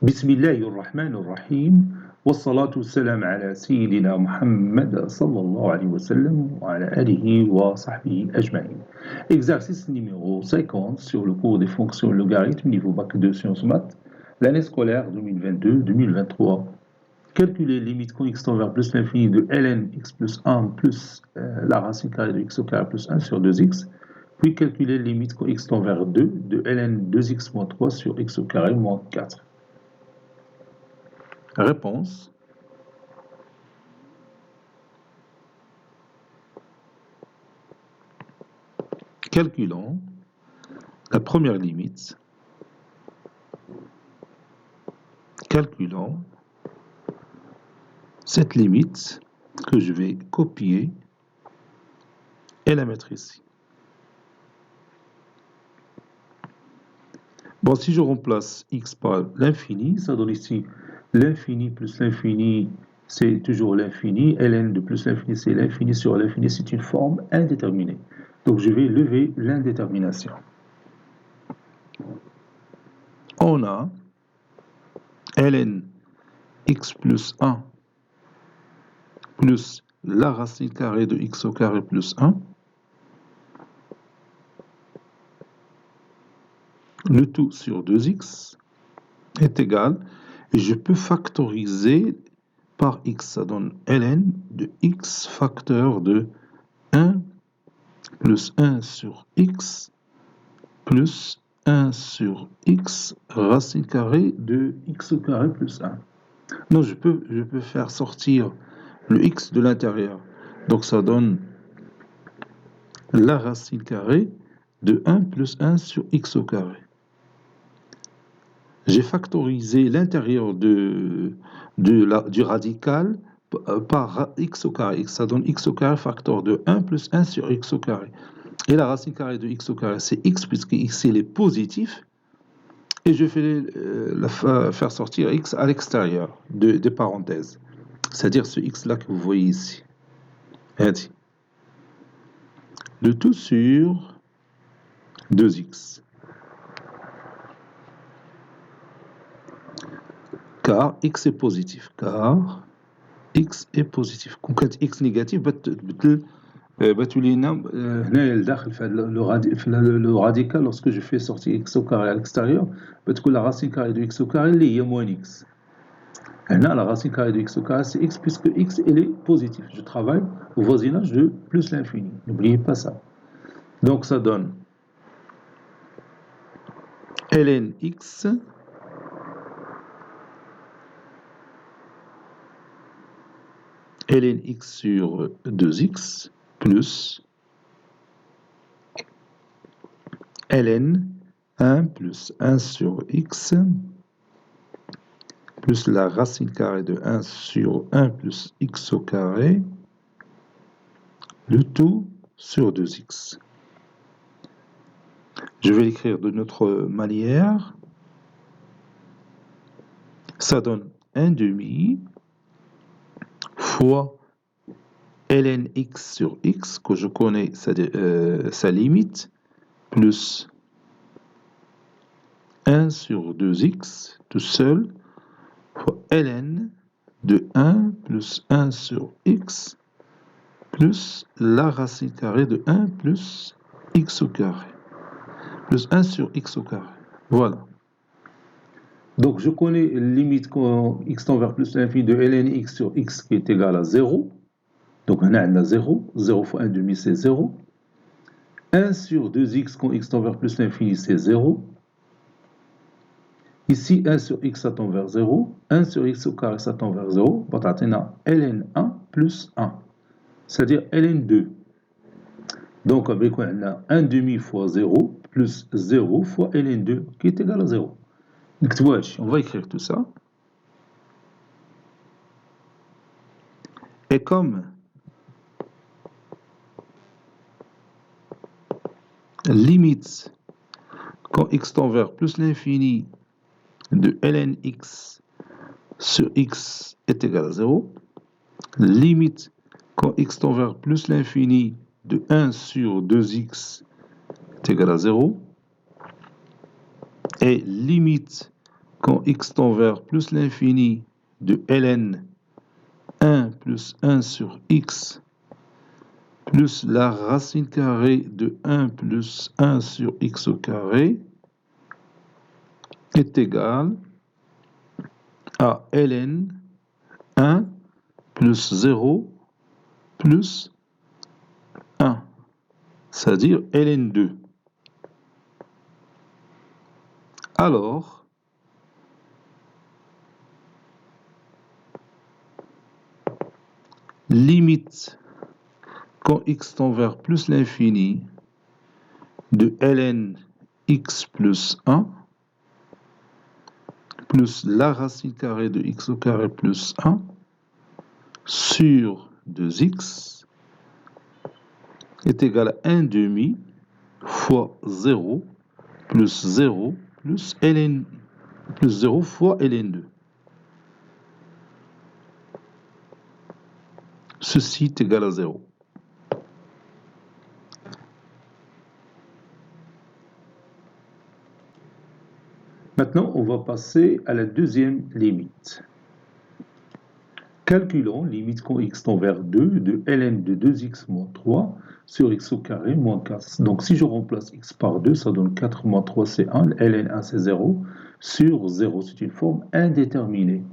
بسم الله الرحمن الرحيم والصلاة والسلام على سيدنا محمد صلى الله عليه وسلم وعلى آله وصحبه أجمعين. Exercice numéro 50 sur le cours des fonctions logarithmes niveau bac 2 sciences maths, l'année scolaire 2022-2023. Calculer les limites quand x tend vers plus l'infini de ln x plus 1 plus la racine carrée de x au carré plus 1 sur 2x, puis calculer les limites quand x tend vers 2 de ln 2x moins 3 sur x au carré moins 4. Réponse. Calculons la première limite. Calculons cette limite que je vais copier et la mettre ici. Bon, si je remplace x par l'infini, ça donne ici l'infini plus l'infini, c'est toujours l'infini. Ln de plus l'infini, c'est l'infini sur l'infini, c'est une forme indéterminée. Donc, je vais lever l'indétermination. On a ln x plus 1 plus la racine carrée de x au carré plus 1. Le tout sur 2x est égal, et je peux factoriser par x, ça donne ln de x facteur de 1 plus 1 sur x plus 1 sur x racine carrée de x au carré plus 1. Donc je peux faire sortir le x de l'intérieur. Donc ça donne la racine carrée de 1 plus 1 sur x au carré. J'ai factorisé l'intérieur du radical par x au carré. Ça donne x au carré facteur de 1 plus 1 sur x au carré. Et la racine carrée de x au carré, c'est x, puisque x il est positif. Et je vais faire sortir x à l'extérieur des parenthèses. C'est-à-dire ce x-là que vous voyez ici. Le tout sur 2x. Car x est positif. Car x est positif. Quand x négatif, le radical, lorsque je fais sortir x au carré à l'extérieur, la racine carrée de x au carré, il y a moins x. Et là, la racine carrée de x au carré, c'est x, puisque x, elle est positif. Je travaille au voisinage de plus l'infini. N'oubliez pas ça. Donc, ça donne ln x ln x sur 2x plus ln 1 plus 1 sur x plus la racine carrée de 1 sur 1 plus x au carré, le tout sur 2x. Je vais l'écrire de notre manière. Ça donne 1 demi fois ln x sur x, que je connais sa limite, plus 1 sur 2x, tout seul, fois ln de 1 plus 1 sur x, plus la racine carrée de 1 plus x au carré, plus 1 sur x au carré. Voilà. Donc, je connais la limite quand x tend vers plus l'infini de ln x sur x qui est égal à 0. Donc, on a 0. 0 fois 1 demi, c'est 0. 1 sur 2x quand x tend vers plus l'infini, c'est 0. Ici, 1 sur x, ça tend vers 0. 1 sur x au carré, ça tend vers 0. On a ln1 plus 1. C'est-à-dire ln2. Donc, avec quoi on a 1 demi fois 0 plus 0 fois ln2 qui est égal à 0. On va écrire tout ça. Et comme limite quand x tend vers plus l'infini de ln x sur x est égal à 0, limite quand x tend vers plus l'infini de 1 sur 2x est égal à 0, et limite quand x tend vers plus l'infini de ln 1 plus 1 sur x plus la racine carrée de 1 plus 1 sur x au carré est égal à ln 1 plus 0 plus 1, c'est-à-dire ln 2. Alors, limite quand x tend vers plus l'infini de ln x plus 1 plus la racine carrée de x au carré plus 1 sur 2x est égal à 1 demi fois 0 plus 0 plus ln plus 0 fois ln2. Ceci est égal à 0. Maintenant, on va passer à la deuxième limite. Calculons limite quand x tend vers 2 de ln de 2x moins 3 sur x au carré moins 4. Donc si je remplace x par 2, ça donne 4 moins 3 c'est 1, ln 1 c'est 0, sur 0 c'est une forme indéterminée.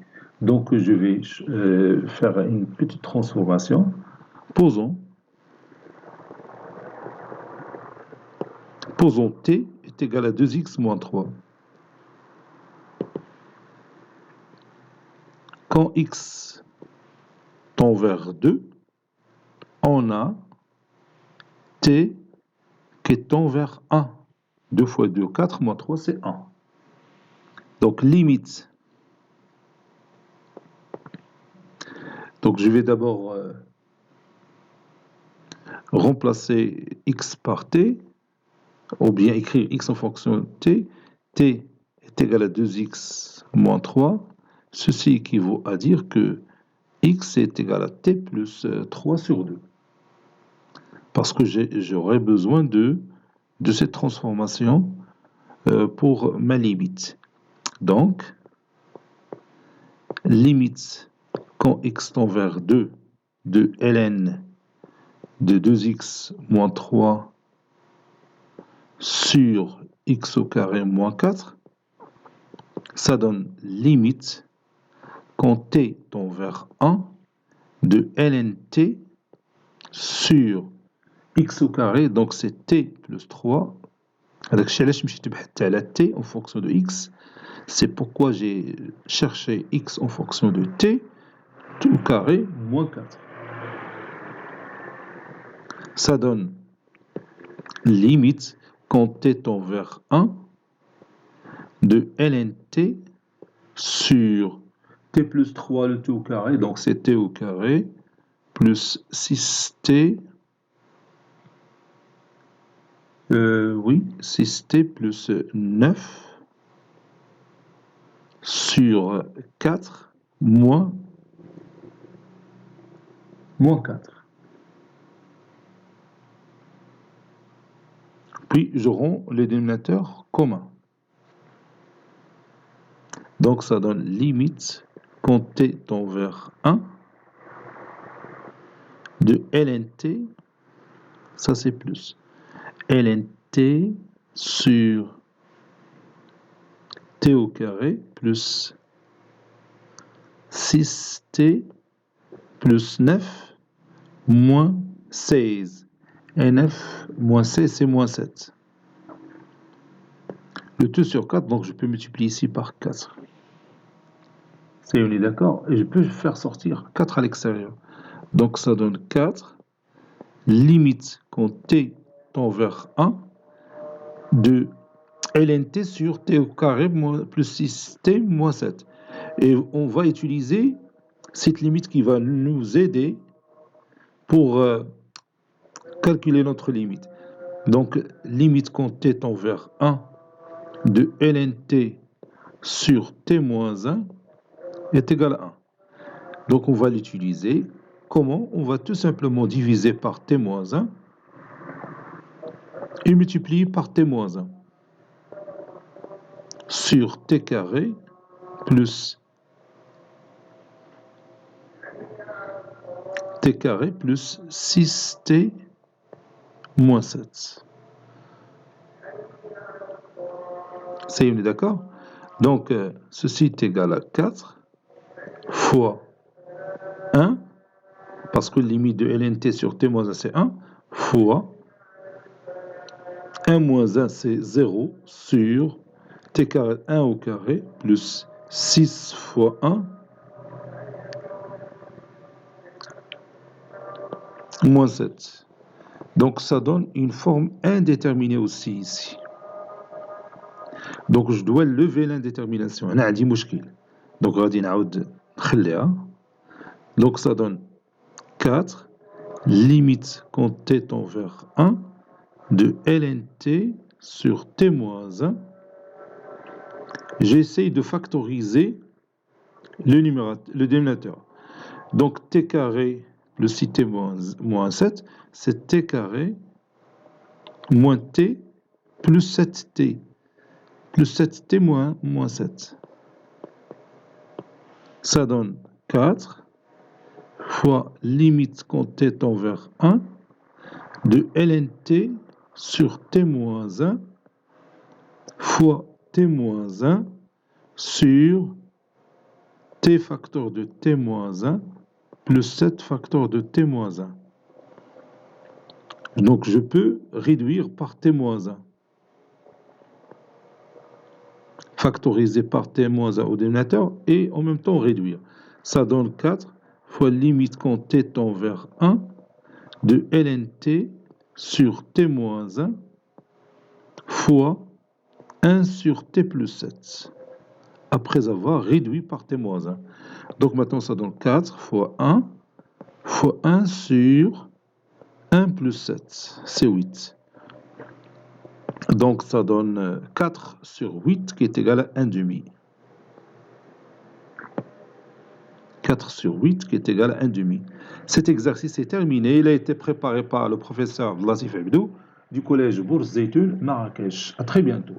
Donc je vais faire une petite transformation. Posons t est égal à 2x moins 3. Quand x tend vers 2, on a t qui tend vers 1. 2 fois 2, 4 moins 3, c'est 1. Donc limite. Donc je vais d'abord remplacer x par t, ou bien écrire x en fonction de t. T est égal à 2x moins 3. Ceci équivaut à dire que x est égal à t plus 3 sur 2. Parce que j'aurai besoin de cette transformation pour ma limite. Donc, limite quand x tend vers 2 de ln de 2x moins 3 sur x au carré moins 4, ça donne limite quand t tend vers 1 de ln t sur x au carré, donc c'est t plus 3. هذاك الشيء علاش مشيت بحثت على t en fonction de x. C'est pourquoi j'ai cherché x en fonction de t au carré moins 4. Ça donne limite quand t tend vers 1 de ln t sur t plus 3 le t au carré, donc c'est t au carré plus 6t, oui, 6t plus 9 sur 4 moins 4. Puis j'aurai les dénominateurs communs. Donc ça donne limite quand t tend vers 1 de ln t, ça c'est plus, ln t sur t au carré plus 6t plus 9 moins 16. Et 9 moins 16, c'est moins 7. Le tout sur 4, donc je peux multiplier ici par 4. C'est, on est d'accord? Et je peux faire sortir 4 à l'extérieur. Donc ça donne 4, limite quand t tend vers 1, de ln t sur t au carré plus 6t moins 7. Et on va utiliser cette limite qui va nous aider pour calculer notre limite. Donc, limite quand t tend vers 1 de ln t sur t moins 1 est égal à 1. Donc, on va l'utiliser. Comment? On va tout simplement diviser par t moins 1 et multiplier par t moins 1 sur t carré plus t carré plus 6t moins 7. Ça y est, on est d'accord? Donc, ceci est égal à 4 fois 1, parce que la limite de lnt sur t moins 1, c'est 1, fois 1 moins 1, c'est 0, sur t carré 1 au carré, plus 6 fois 1, moins 7. Donc, ça donne une forme indéterminée aussi ici. Donc, je dois lever l'indétermination. أنا عندي مشكل. Donc, غادي نعاود نخليها. Donc, ça donne 4, limite quand t tend vers 1, de lnt sur t moins 1. J'essaye de factoriser le dénominateur. Donc, t carré plus 6t moins 7, c'est t carré moins t plus 7t. Plus 7t moins 7. Ça donne 4 fois limite quand t tend vers 1 de lnt sur t moins 1 fois t moins 1 sur t facteur de t moins 1 plus 7 facteur de t moins 1. Donc je peux réduire par t moins 1. Factoriser par t moins 1 au dénominateur et en même temps réduire. Ça donne 4 fois limite quand t tend vers 1 de lnt sur t moins 1 fois 1 sur t plus 7, après avoir réduit par t moins 1. Donc maintenant ça donne 4 fois 1 fois 1 sur 1 plus 7, c'est 8. Donc ça donne 4 sur 8 qui est égal à 1 demi. 4 sur 8 qui est égal à 1 demi. Cet exercice est terminé. Il a été préparé par le professeur Latif Abdou du collège Bourse Zeytoun, Marrakech. À très bientôt.